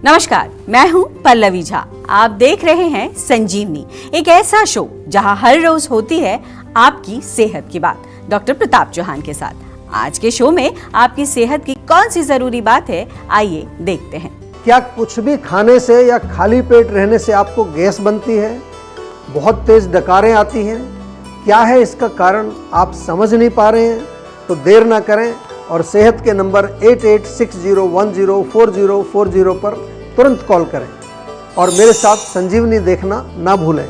नमस्कार, मैं हूं पल्लवी झा। आप देख रहे हैं संजीवनी, एक ऐसा शो जहां हर रोज होती है आपकी सेहत की बात डॉक्टर प्रताप चौहान के साथ। आज के शो में आपकी सेहत की कौन सी जरूरी बात है, आइए देखते हैं। क्या कुछ भी खाने से या खाली पेट रहने से आपको गैस बनती है, बहुत तेज डकारें आती हैं? क्या है इसका कारण, आप समझ नहीं पा रहे हैं? तो देर ना करें और सेहत के नंबर 8860104040 पर तुरंत कॉल करें और मेरे साथ संजीवनी देखना ना भूलें।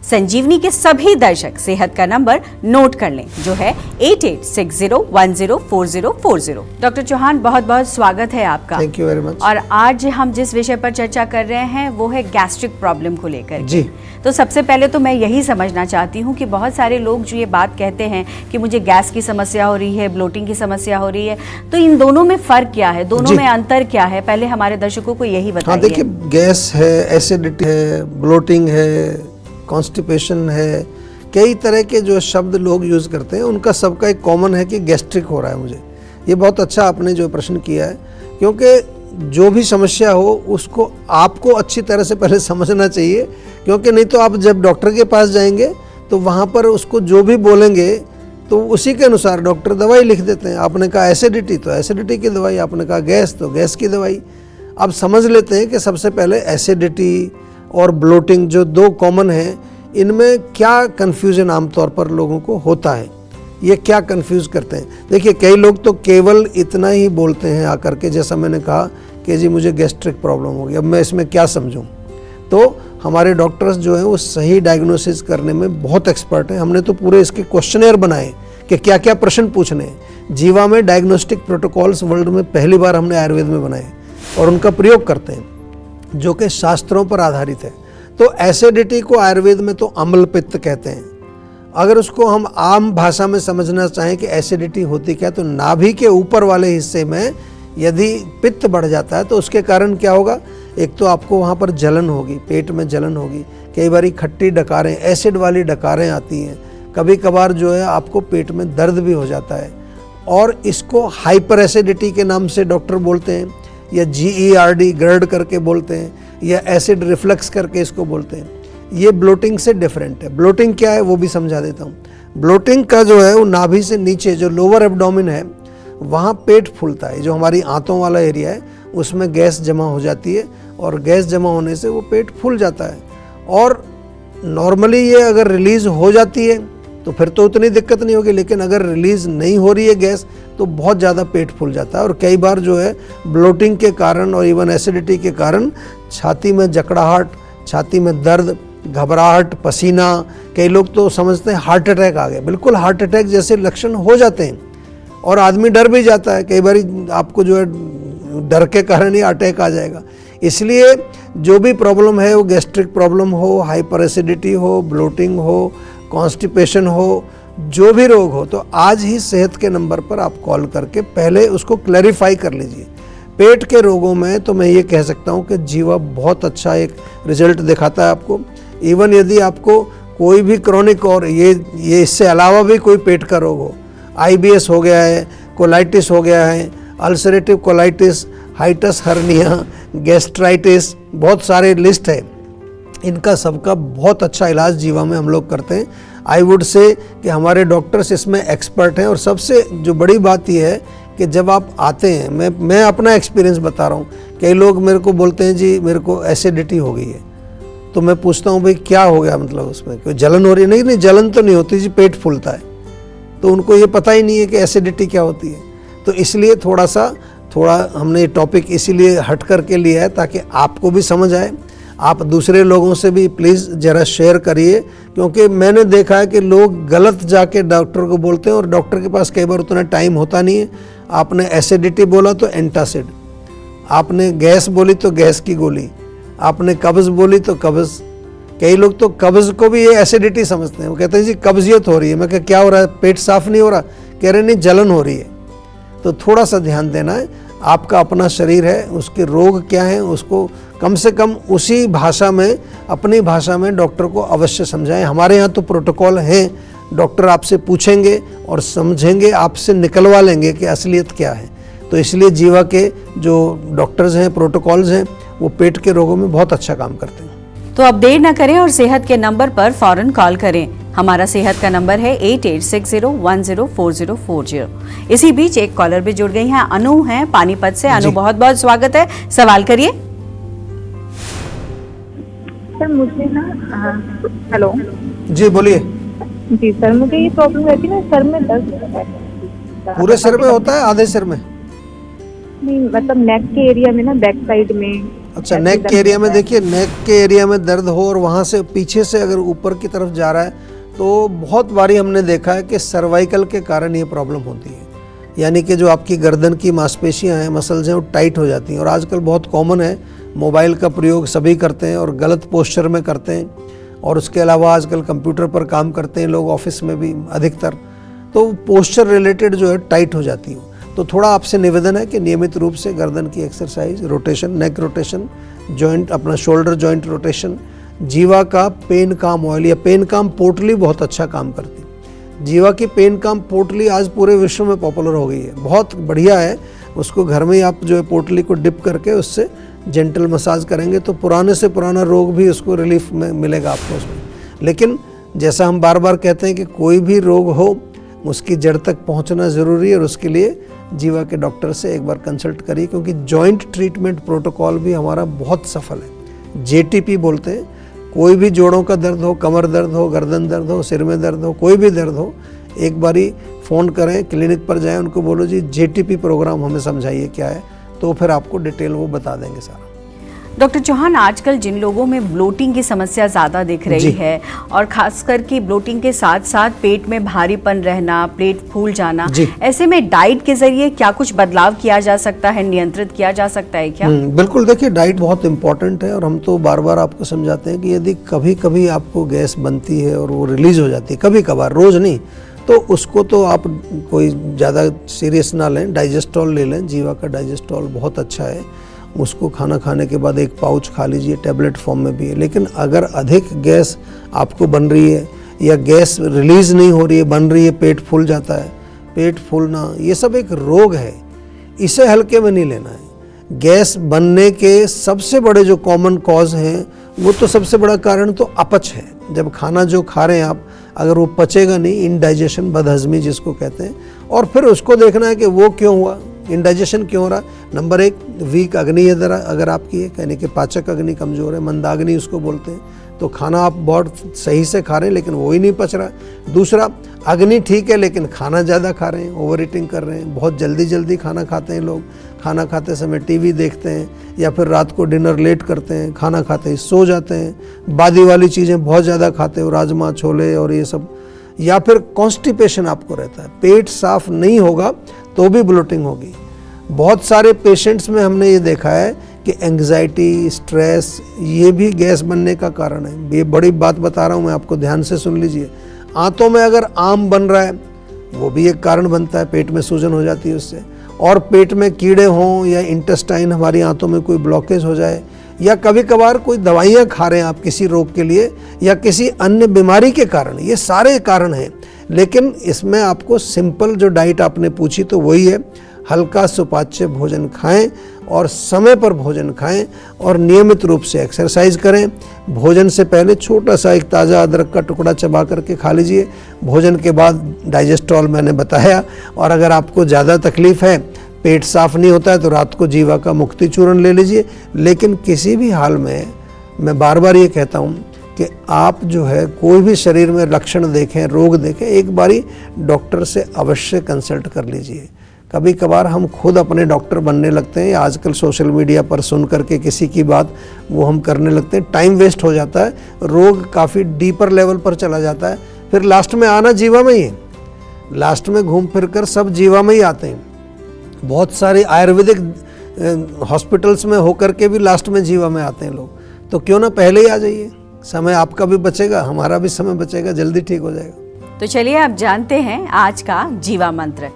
संजीवनी के सभी दर्शक सेहत का नंबर नोट कर लें, जो है 8860104040। डॉक्टर चौहान, बहुत बहुत स्वागत है आपका। Thank you very much. और आज हम जिस विषय पर चर्चा कर रहे हैं वो है गैस्ट्रिक प्रॉब्लम को लेकर। जी, तो सबसे पहले तो मैं यही समझना चाहती हूँ कि बहुत सारे लोग जो ये बात कहते हैं कि मुझे गैस की समस्या हो रही है, ब्लोटिंग की समस्या हो रही है, तो इन दोनों में फर्क क्या है, दोनों में अंतर क्या है? पहले हमारे दर्शकों को यही बताइए। हाँ, देखिए, गैस है, एसिडिटी है, ब्लोटिंग है, कॉन्स्टिपेशन है, कई तरह के जो शब्द लोग यूज़ करते हैं, उनका सबका एक कॉमन है कि गैस्ट्रिक हो रहा है मुझे। ये बहुत अच्छा आपने जो प्रश्न किया है, क्योंकि जो भी समस्या हो उसको आपको अच्छी तरह से पहले समझना चाहिए, क्योंकि नहीं तो आप जब डॉक्टर के पास जाएंगे तो वहाँ पर उसको जो भी बोलेंगे तो उसी के अनुसार डॉक्टर दवाई लिख देते हैं। आपने कहा एसिडिटी तो एसिडिटी की दवाई, आपने कहा गैस तो गैस की दवाई। अब समझ लेते हैं कि सबसे पहले एसिडिटी और ब्लोटिंग जो दो कॉमन हैं, इनमें क्या कन्फ्यूज़न आमतौर पर लोगों को होता है, ये क्या कंफ्यूज करते हैं। देखिए, कई लोग तो केवल इतना ही बोलते हैं आकर के, जैसा मैंने कहा कि जी मुझे गैस्ट्रिक प्रॉब्लम हो गई, अब मैं इसमें क्या समझूं। तो हमारे डॉक्टर्स जो हैं वो सही डायग्नोसिस करने में बहुत एक्सपर्ट हैं। हमने तो पूरे इसके क्वेश्चनेयर बनाए कि क्या क्या प्रश्न पूछने हैं। जीवा में डायग्नोस्टिक प्रोटोकॉल्स वर्ल्ड में पहली बार हमने आयुर्वेद में बनाए और उनका प्रयोग करते हैं, जो कि शास्त्रों पर आधारित है। तो एसिडिटी को आयुर्वेद में तो अम्ल पित्त कहते हैं। अगर उसको हम आम भाषा में समझना चाहें कि एसिडिटी होती क्या, तो नाभि के ऊपर वाले हिस्से में यदि पित्त बढ़ जाता है तो उसके कारण क्या होगा, एक तो आपको वहाँ पर जलन होगी, पेट में जलन होगी, कई बार खट्टी डकारें, एसिड वाली डकारें आती हैं, कभी कभार जो है आपको पेट में दर्द भी हो जाता है। और इसको हाइपर एसिडिटी के नाम से डॉक्टर बोलते हैं, या GERD गर्ड करके बोलते हैं, या एसिड रिफ्लक्स करके इसको बोलते हैं। ये ब्लोटिंग से डिफरेंट है। ब्लोटिंग क्या है वो भी समझा देता हूँ। ब्लोटिंग का जो है वो नाभि से नीचे जो लोअर एब्डोमेन है वहाँ पेट फूलता है, जो हमारी आंतों वाला एरिया है उसमें गैस जमा हो जाती है और गैस जमा होने से वो पेट फूल जाता है। और नॉर्मली ये अगर रिलीज़ हो जाती है तो फिर तो उतनी दिक्कत नहीं होगी, लेकिन अगर रिलीज़ नहीं हो रही है गैस तो बहुत ज़्यादा पेट फूल जाता है। और कई बार जो है ब्लोटिंग के कारण और इवन एसिडिटी के कारण छाती में जकड़ाहट, छाती में दर्द, घबराहट, पसीना, कई लोग तो समझते हैं हार्ट अटैक आ गया। बिल्कुल हार्ट अटैक जैसे लक्षण हो जाते हैं और आदमी डर भी जाता है, कई बार आपको जो है डर के कारण ही अटैक आ जाएगा। इसलिए जो भी प्रॉब्लम है, वो गैस्ट्रिक प्रॉब्लम हो, हाइपर एसिडिटी हो, ब्लोटिंग हो, कॉन्स्टिपेशन हो, जो भी रोग हो, तो आज ही सेहत के नंबर पर आप कॉल करके पहले उसको क्लैरिफाई कर लीजिए। पेट के रोगों में तो मैं ये कह सकता हूँ कि जीवा बहुत अच्छा एक रिजल्ट दिखाता है आपको। इवन यदि आपको कोई भी क्रॉनिक और ये इससे अलावा भी कोई पेट का रोग हो, IBS हो गया है, कोलाइटिस हो गया है, ulcerative colitis, hiatus hernia, gastritis, बहुत सारे लिस्ट है, इनका सबका बहुत अच्छा इलाज जीवा में हम लोग करते हैं। आई वुड से कि हमारे डॉक्टर्स इसमें एक्सपर्ट हैं। और सबसे जो बड़ी बात यह है कि जब आप आते हैं, मैं अपना एक्सपीरियंस बता रहा हूँ, कई लोग मेरे को बोलते हैं जी मेरे को एसिडिटी हो गई है, तो मैं पूछता हूँ भाई क्या हो गया, मतलब उसमें कोई जलन हो रही है? नहीं, जलन तो नहीं होती जी, पेट फूलता है। तो उनको ये पता ही नहीं है कि एसिडिटी क्या होती है। तो इसलिए थोड़ा हमने ये टॉपिक इसीलिए हट करके लिया है ताकि आपको भी समझ आए। आप दूसरे लोगों से भी प्लीज़ ज़रा शेयर करिए, क्योंकि मैंने देखा है कि लोग गलत जाके डॉक्टर को बोलते हैं और डॉक्टर के पास कई बार उतना टाइम होता नहीं है। आपने एसिडिटी बोला तो एंटासिड, आपने गैस बोली तो गैस की गोली, आपने कब्ज़ बोली तो कब्ज़। कई लोग तो कब्ज़ को भी ये एसिडिटी समझते हैं, वो कहते हैं जी कब्जियत हो रही है। मैं कहा क्या हो रहा है, पेट साफ नहीं हो रहा? कह रहे नहीं, जलन हो रही है। तो थोड़ा सा ध्यान देना है, आपका अपना शरीर है, उसके रोग क्या हैं उसको कम से कम उसी भाषा में, अपनी भाषा में डॉक्टर को अवश्य समझाएं। हमारे यहाँ तो प्रोटोकॉल हैं, डॉक्टर आपसे पूछेंगे और समझेंगे, आपसे निकलवा लेंगे कि असलियत क्या है। तो इसलिए जीवा के जो डॉक्टर्स हैं, प्रोटोकॉल्स हैं, वो पेट के रोगों में बहुत अच्छा काम करते हैं। तो अब देर न करें और सेहत के नंबर पर फौरन कॉल करें। हमारा सेहत का नंबर है 8860104040। इसी बीच एक कॉलर भी जुड़ गई हैं, अनु हैं पानीपत से। अनु, बहुत बहुत स्वागत है, सवाल करिए। सर मुझे ना हेलो जी बोलिए। जी सर, मुझे ये प्रॉब्लम रहती है ना, सर में दर्द होता है। पूरे सिर में होता है, आधे सिर में? नहीं, मतलब नेक के एरिया में ना, बैक साइड में। अच्छा, नेक के एरिया में। देखिए, नेक के एरिया में दर्द हो और वहाँ से पीछे से अगर ऊपर की तरफ जा रहा है तो बहुत बारी हमने देखा है कि सर्वाइकल के कारण ये प्रॉब्लम होती है। यानी कि जो आपकी गर्दन की मांसपेशियां हैं, मसल्स हैं, वो टाइट हो जाती हैं। और आजकल बहुत कॉमन है, मोबाइल का प्रयोग सभी करते हैं और गलत पोस्चर में करते हैं। और उसके अलावा आजकल कंप्यूटर पर काम करते हैं लोग, ऑफिस में भी अधिकतर, तो पोस्चर रिलेटेड जो है टाइट हो जाती है। तो थोड़ा आपसे निवेदन है कि नियमित रूप से गर्दन की exercise, rotation, neck rotation, joint, अपना शोल्डर जॉइंट रोटेशन, जीवा का पेन काम ऑयल या पेन काम पोटली बहुत अच्छा काम करती है। जीवा की पेन काम पोटली आज पूरे विश्व में पॉपुलर हो गई है, बहुत बढ़िया है। उसको घर में ही आप जो है पोटली को डिप करके उससे जेंटल मसाज करेंगे तो पुराने से पुराना रोग भी उसको रिलीफ में मिलेगा आपको उसमें। लेकिन जैसा हम बार बार कहते हैं कि कोई भी रोग हो उसकी जड़ तक पहुंचना ज़रूरी है और उसके लिए जीवा के डॉक्टर से एक बार कंसल्ट करिए, क्योंकि जॉइंट ट्रीटमेंट प्रोटोकॉल भी हमारा बहुत सफल है। जेटीपी बोलते हैं। कोई भी जोड़ों का दर्द हो, कमर दर्द हो, गर्दन दर्द हो, सिर में दर्द हो, कोई भी दर्द हो, एक बारी फ़ोन करें, क्लिनिक पर जाएं, उनको बोलो जी जेटीपी प्रोग्राम हमें समझाइए क्या है, तो फिर आपको डिटेल वो बता देंगे सारा। डॉक्टर चौहान, आजकल जिन लोगों में ब्लोटिंग की समस्या ज़्यादा दिख रही है और खासकर कि ब्लोटिंग के साथ साथ पेट में भारीपन रहना, पेट फूल जाना, ऐसे में डाइट के जरिए क्या कुछ बदलाव किया जा सकता है, नियंत्रित किया जा सकता है क्या? बिल्कुल, देखिए डाइट बहुत इंपॉर्टेंट है और हम तो बार बार आपको समझाते हैं कि यदि कभी कभी आपको गैस बनती है और वो रिलीज हो जाती है, कभी कभार, रोज़ नहीं, तो उसको तो आप कोई ज़्यादा सीरियस ना लें, डाइजेस्टॉल ले लें। जीवा का डाइजेस्टॉल बहुत अच्छा है, उसको खाना खाने के बाद एक पाउच खा लीजिए, टैबलेट फॉर्म में भी है। लेकिन अगर अधिक गैस आपको बन रही है या गैस रिलीज़ नहीं हो रही है, बन रही है, पेट फूल जाता है, पेट फूलना ये सब एक रोग है, इसे हल्के में नहीं लेना है। गैस बनने के सबसे बड़े जो कॉमन कॉज हैं, वो तो सबसे बड़ा कारण तो अपच है। जब खाना जो खा रहे हैं आप, अगर वो पचेगा नहीं, इनडाइजेशन, बदहजमी जिसको कहते हैं, और फिर उसको देखना है कि वो क्यों हुआ, इंडाइजेशन क्यों हो रहा। नंबर एक, वीक अग्नि अगर आपकी है, यानी कि पाचक अग्नि कमज़ोर है, मंदाग्नि उसको बोलते हैं, तो खाना आप बहुत सही से खा रहे हैं लेकिन वो ही नहीं पच रहा। दूसरा, अग्नि ठीक है लेकिन खाना ज़्यादा खा रहे हैं, ओवर ईटिंग कर रहे हैं, बहुत जल्दी खाना खाते हैं लोग, खाना खाते समय टीवी देखते हैं या फिर रात को डिनर लेट करते हैं, खाना खाते ही सो जाते हैं, बादी वाली चीज़ें बहुत ज़्यादा खाते हो, राजमा, छोले और ये सब, या फिर कॉन्स्टिपेशन आपको रहता है, पेट साफ नहीं होगा तो भी ब्लोटिंग होगी। बहुत सारे पेशेंट्स में हमने ये देखा है कि एंग्जाइटी, स्ट्रेस, ये भी गैस बनने का कारण है। ये बड़ी बात बता रहा हूँ मैं आपको, ध्यान से सुन लीजिए। आंतों में अगर आम बन रहा है, वो भी एक कारण बनता है, पेट में सूजन हो जाती है उससे। और पेट में कीड़े हों या इंटेस्टाइन, हमारी आंतों में कोई ब्लॉकेज हो जाए, या कभी कभार कोई दवाइयाँ खा रहे हैं आप किसी रोग के लिए या किसी अन्य बीमारी के कारण, ये सारे कारण हैं। लेकिन इसमें आपको सिंपल जो डाइट आपने पूछी तो वही है, हल्का सुपाच्य भोजन खाएं और समय पर भोजन खाएं और नियमित रूप से एक्सरसाइज करें। भोजन से पहले छोटा सा एक ताज़ा अदरक का टुकड़ा चबा करके खा लीजिए। भोजन के बाद डाइजेस्टॉल मैंने बताया। और अगर आपको ज़्यादा तकलीफ़ है, पेट साफ नहीं होता है, तो रात को जीवा का मुक्ति चूर्ण ले लीजिए। लेकिन किसी भी हाल में मैं बार बार ये कहता हूँ कि आप जो है कोई भी शरीर में लक्षण देखें, रोग देखें, एक बारी डॉक्टर से अवश्य कंसल्ट कर लीजिए। कभी कभार हम खुद अपने डॉक्टर बनने लगते हैं, आजकल सोशल मीडिया पर सुन करके किसी की बात वो हम करने लगते हैं, टाइम वेस्ट हो जाता है, रोग काफ़ी डीपर लेवल पर चला जाता है, फिर लास्ट में आना जीवा में ही है। लास्ट में घूम फिर कर सब जीवा में ही आते हैं। बहुत सारे आयुर्वेदिक हॉस्पिटल्स में होकर के भी लास्ट में जीवा में आते हैं लोग। तो क्यों ना पहले ही आ जाइए, समय आपका भी बचेगा, हमारा भी समय बचेगा, जल्दी ठीक हो जाएगा। तो चलिए आप जानते हैं आज का जीवा मंत्र।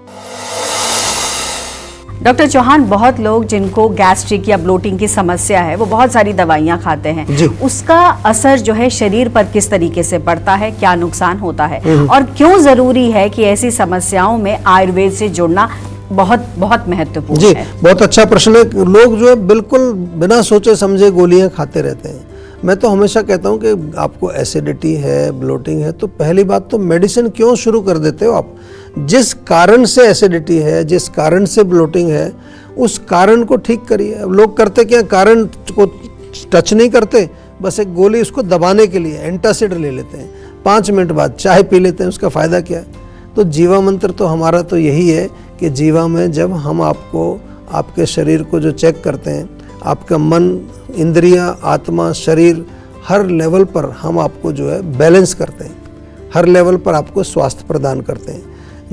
डॉक्टर चौहान, बहुत लोग जिनको गैस्ट्रिक या ब्लोटिंग की समस्या है वो बहुत सारी दवाइयाँ खाते हैं, उसका असर जो है शरीर पर किस तरीके से पड़ता है, क्या नुकसान होता है और क्यों जरूरी है कि ऐसी समस्याओं में आयुर्वेद से जुड़ना बहुत बहुत महत्वपूर्ण जी, है। बहुत अच्छा प्रश्न है। लोग जो है बिल्कुल बिना सोचे समझे गोलियां खाते रहते हैं। मैं तो हमेशा कहता हूं कि आपको एसिडिटी है, ब्लोटिंग है, तो पहली बात तो मेडिसिन क्यों शुरू कर देते हो आप? जिस कारण से एसिडिटी है, जिस कारण से ब्लोटिंग है, उस कारण को ठीक करिए। अब लोग करते क्या, कारण को टच नहीं करते, बस एक गोली उसको दबाने के लिए एंटासिड ले लेते हैं, 5 मिनट बाद चाय पी लेते हैं, उसका फ़ायदा क्या है? तो जीवा मंत्र तो हमारा तो यही है कि जीवा में जब हम आपको आपके शरीर को जो चेक करते हैं, आपका मन, इंद्रियां, आत्मा, शरीर, हर लेवल पर हम आपको जो है बैलेंस करते हैं, हर लेवल पर आपको स्वास्थ्य प्रदान करते हैं।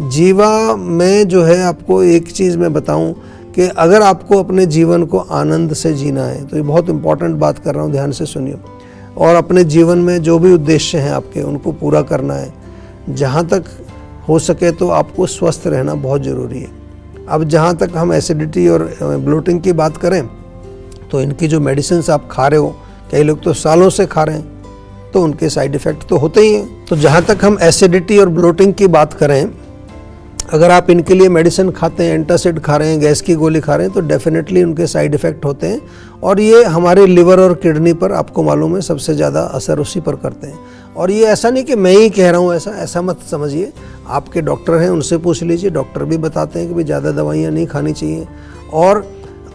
जीवा में जो है आपको एक चीज़ मैं बताऊं कि अगर आपको अपने जीवन को आनंद से जीना है, तो ये बहुत इंपॉर्टेंट बात कर रहा हूँ, ध्यान से सुनिए, और अपने जीवन में जो भी उद्देश्य हैं आपके उनको पूरा करना है, जहाँ तक हो सके तो आपको स्वस्थ रहना बहुत ज़रूरी है। अब जहाँ तक हम एसिडिटी और ब्लोटिंग की बात करें, तो इनकी जो मेडिसिन आप खा रहे हो, कई लोग तो सालों से खा रहे हैं, तो उनके साइड इफ़ेक्ट तो होते ही हैं। तो जहाँ तक हम एसिडिटी और ब्लोटिंग की बात करें, अगर आप इनके लिए मेडिसिन खाते हैं, एंटासिड खा रहे हैं, गैस की गोली खा रहे हैं, तो डेफिनेटली उनके साइड इफ़ेक्ट होते हैं, और ये हमारे लिवर और किडनी पर, आपको मालूम है, सबसे ज़्यादा असर उसी पर करते हैं। और ये ऐसा नहीं कि मैं ही कह रहा हूँ, ऐसा मत समझिए, आपके डॉक्टर हैं उनसे पूछ लीजिए, डॉक्टर भी बताते हैं कि भाई ज़्यादा दवाइयाँ नहीं खानी चाहिए। और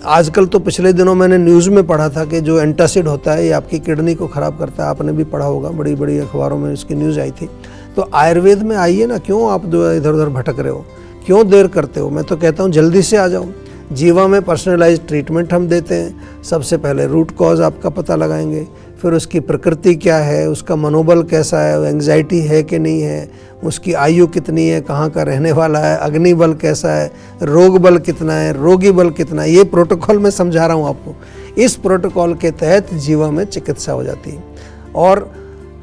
आजकल तो पिछले दिनों मैंने न्यूज़ में पढ़ा था कि जो एंटासिड होता है ये आपकी किडनी को ख़राब करता है, आपने भी पढ़ा होगा, बड़ी बड़ी अखबारों में इसकी न्यूज़ आई थी। तो आयुर्वेद में आइए ना, क्यों आप जो इधर उधर भटक रहे हो, क्यों देर करते हो? मैं तो कहता हूँ जल्दी से आ जाओ। जीवा में पर्सनलाइज्ड ट्रीटमेंट हम देते हैं। सबसे पहले रूट कॉज आपका पता लगाएंगे, फिर उसकी प्रकृति क्या है, उसका मनोबल कैसा है, एंग्जाइटी है कि नहीं है, उसकी आयु कितनी है, कहाँ का रहने वाला है, अग्नि बल कैसा है, रोग बल कितना है, रोगी बल कितना है, ये प्रोटोकॉल मैं समझा रहा हूँ आपको। इस प्रोटोकॉल के तहत जीवा में चिकित्सा हो जाती है। और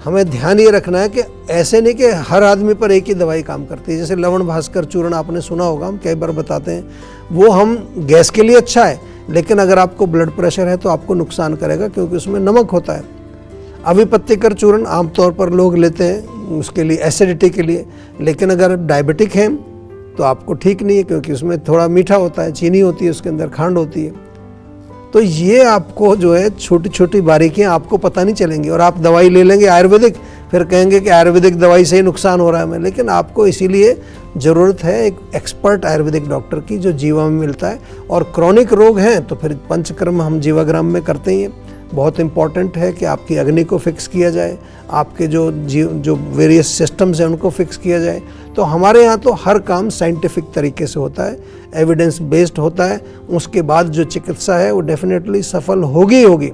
हमें ध्यान ये रखना है कि ऐसे नहीं कि हर आदमी पर एक ही दवाई काम करती है। जैसे लवण भास्कर चूर्ण आपने सुना होगा, हम कई बार बताते हैं, वो हम गैस के लिए अच्छा है, लेकिन अगर आपको ब्लड प्रेशर है तो आपको नुकसान करेगा, क्योंकि उसमें नमक होता है। अविपत्तिकर चूर्ण आमतौर पर लोग लेते हैं उसके लिए, एसिडिटी के लिए, लेकिन अगर डायबिटिक हैं तो आपको ठीक नहीं है, क्योंकि उसमें थोड़ा मीठा होता है, चीनी होती है, उसके अंदर खांड होती है। तो ये आपको जो है छोटी छोटी बारीकियां आपको पता नहीं चलेंगी, और आप दवाई ले लेंगे आयुर्वेदिक, फिर कहेंगे कि आयुर्वेदिक दवाई से ही नुकसान हो रहा है हमें। लेकिन आपको इसीलिए ज़रूरत है एक एक्सपर्ट आयुर्वेदिक डॉक्टर की, जो जीवा में मिलता है। और क्रॉनिक रोग हैं तो फिर पंचकर्म हम जीवाग्राम में करते ही हैं। बहुत इंपॉर्टेंट है कि आपकी अग्नि को फिक्स किया जाए, आपके जो वेरियस सिस्टम्स हैं उनको फिक्स किया जाए। तो हमारे यहाँ तो हर काम साइंटिफिक तरीके से होता है, एविडेंस बेस्ड होता है। उसके बाद जो चिकित्सा है वो डेफिनेटली सफल होगी होगी।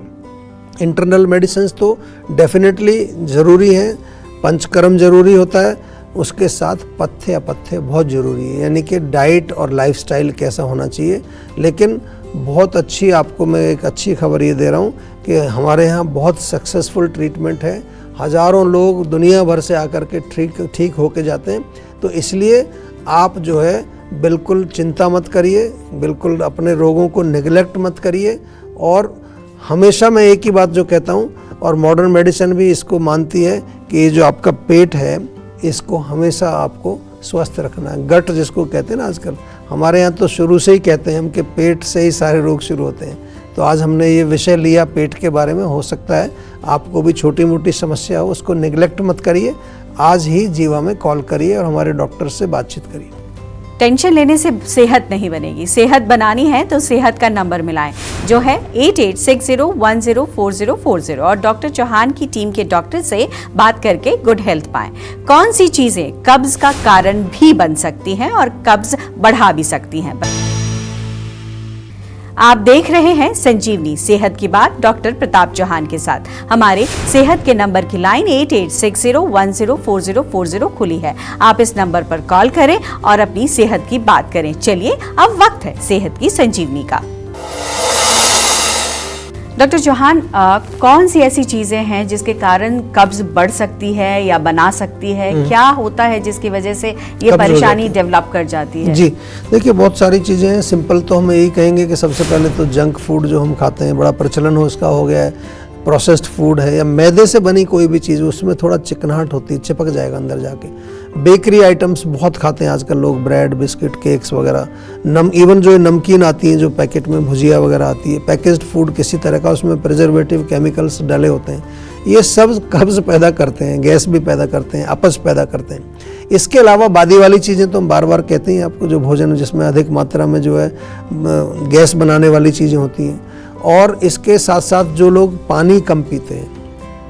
इंटरनल मेडिसिन तो डेफिनेटली ज़रूरी हैं, पंचकर्म ज़रूरी होता है, उसके साथ पथ्य अपथ्य बहुत ज़रूरी है, यानी कि डाइट और लाइफस्टाइल कैसा होना चाहिए। लेकिन बहुत अच्छी, आपको मैं एक अच्छी खबर ये दे रहा हूँ कि हमारे यहाँ बहुत सक्सेसफुल ट्रीटमेंट है। हज़ारों लोग दुनिया भर से आकर के ठीक होके जाते हैं। तो इसलिए आप जो है बिल्कुल चिंता मत करिए, बिल्कुल अपने रोगों को निगलेक्ट मत करिए। और हमेशा मैं एक ही बात जो कहता हूँ, और मॉडर्न मेडिसिन भी इसको मानती है, कि ये जो आपका पेट है इसको हमेशा आपको स्वस्थ रखना है। गट जिसको कहते हैं ना आजकल, हमारे यहाँ तो शुरू से ही कहते हैं हम कि पेट से ही सारे रोग शुरू होते हैं। तो आज हमने ये विषय लिया पेट के बारे में। हो सकता है आपको भी छोटी मोटी समस्या हो, उसको निगलेक्ट मत करिए, आज ही जीवा में कॉल करिए और हमारे डॉक्टर से बातचीत करिए। टेंशन लेने से सेहत नहीं बनेगी, सेहत बनानी है तो सेहत का नंबर मिलाएं, जो है 8860104040, और डॉक्टर चौहान की टीम के डॉक्टर से बात करके गुड हेल्थ पाएं। कौन सी चीजें कब्ज का कारण भी बन सकती हैं और कब्ज बढ़ा भी सकती हैं। आप देख रहे हैं संजीवनी, सेहत की बात डॉक्टर प्रताप चौहान के साथ। हमारे सेहत के नंबर की लाइन 8860104040 खुली है। आप इस नंबर पर कॉल करें और अपनी सेहत की बात करें। चलिए अब वक्त है सेहत की संजीवनी का। डॉक्टर चौहान, कौन सी ऐसी चीजें हैं जिसके कारण कब्ज बढ़ सकती है या बना सकती है? क्या होता है जिसकी वजह से ये परेशानी डेवलप कर जाती है? जी देखिए, बहुत सारी चीज़ें हैं। सिंपल तो हम यही कहेंगे कि सबसे पहले तो जंक फूड जो हम खाते हैं, बड़ा प्रचलन हो उसका हो गया है। प्रोसेस्ड फूड है या मैदे से बनी कोई भी चीज़, उसमें थोड़ा चिकनाहट होती है, चिपक जाएगा अंदर जाके। बेकरी आइटम्स बहुत खाते हैं आजकल लोग, ब्रेड, बिस्किट, केक्स वगैरह, इवन जो नमकीन आती हैं, जो पैकेट में भुजिया वगैरह आती है, पैकेज्ड फूड किसी तरह का, उसमें प्रिजर्वेटिव केमिकल्स डाले होते हैं, ये सब कब्ज़ पैदा करते हैं, गैस भी पैदा करते हैं, अपच पैदा करते हैं। इसके अलावा बादी वाली चीज़ें तो हम बार बार कहते हैं आपको, जो भोजन जिसमें अधिक मात्रा में जो है गैस बनाने वाली चीज़ें होती हैं, और इसके साथ साथ जो लोग पानी कम पीते हैं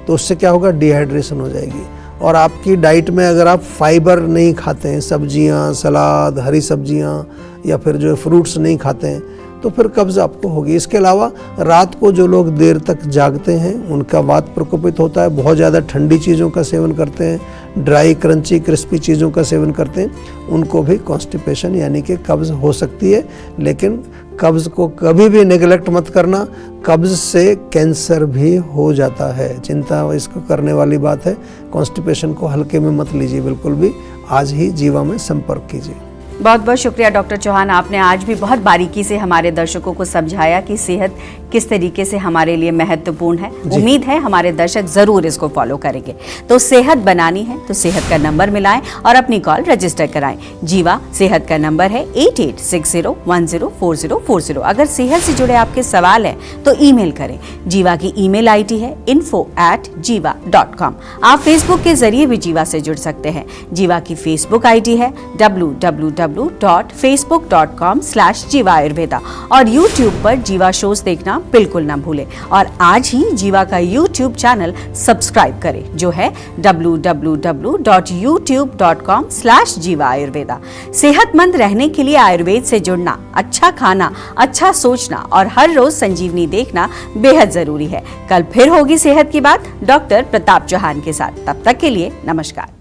तो उससे क्या होगा, डिहाइड्रेशन हो जाएगी। और आपकी डाइट में अगर आप फाइबर नहीं खाते हैं, सब्जियां, सलाद, हरी सब्जियां या फिर जो फ्रूट्स नहीं खाते हैं, तो फिर कब्ज़ आपको होगी। इसके अलावा रात को जो लोग देर तक जागते हैं उनका वात प्रकोपित होता है, बहुत ज़्यादा ठंडी चीज़ों का सेवन करते हैं, ड्राई क्रंची क्रिस्पी चीज़ों का सेवन करते हैं, उनको भी कॉन्स्टिपेशन यानी कि कब्ज़ हो सकती है। लेकिन कब्ज़ को कभी भी नेगलेक्ट मत करना, कब्ज़ से कैंसर भी हो जाता है, चिंता इसको करने वाली बात है। कॉन्स्टिपेशन को हल्के में मत लीजिए बिल्कुल भी, आज ही जीवा में संपर्क कीजिए। बहुत बहुत शुक्रिया डॉक्टर चौहान, आपने आज भी बहुत बारीकी से हमारे दर्शकों को समझाया कि सेहत किस तरीके से हमारे लिए महत्वपूर्ण है। उम्मीद है हमारे दर्शक जरूर इसको फॉलो करेंगे। तो सेहत बनानी है तो सेहत का नंबर मिलाएं और अपनी कॉल रजिस्टर कराएं। जीवा सेहत का नंबर है 8860104040। अगर सेहत से जुड़े आपके सवाल हैं तो ईमेल करें। जीवा की ईमेल आईडी है info@jiva.com। आप फेसबुक के जरिए भी जीवा से जुड़ सकते हैं। जीवा की फेसबुक आईडी है www.facebook.com/jiva ayurveda और YouTube पर जीवा शोज देखना बिल्कुल ना भूलें। और आज ही जीवा का YouTube चैनल सब्सक्राइब करें जो है www.youtube.com/jiva ayurveda। सेहतमंद रहने के लिए आयुर्वेद से जुड़ना, अच्छा खाना, अच्छा सोचना और हर रोज संजीवनी देखना बेहद जरूरी है। कल फिर होगी सेहत की बात डॉक्टर प्रताप चौहान के साथ। तब तक के लिए नमस्कार।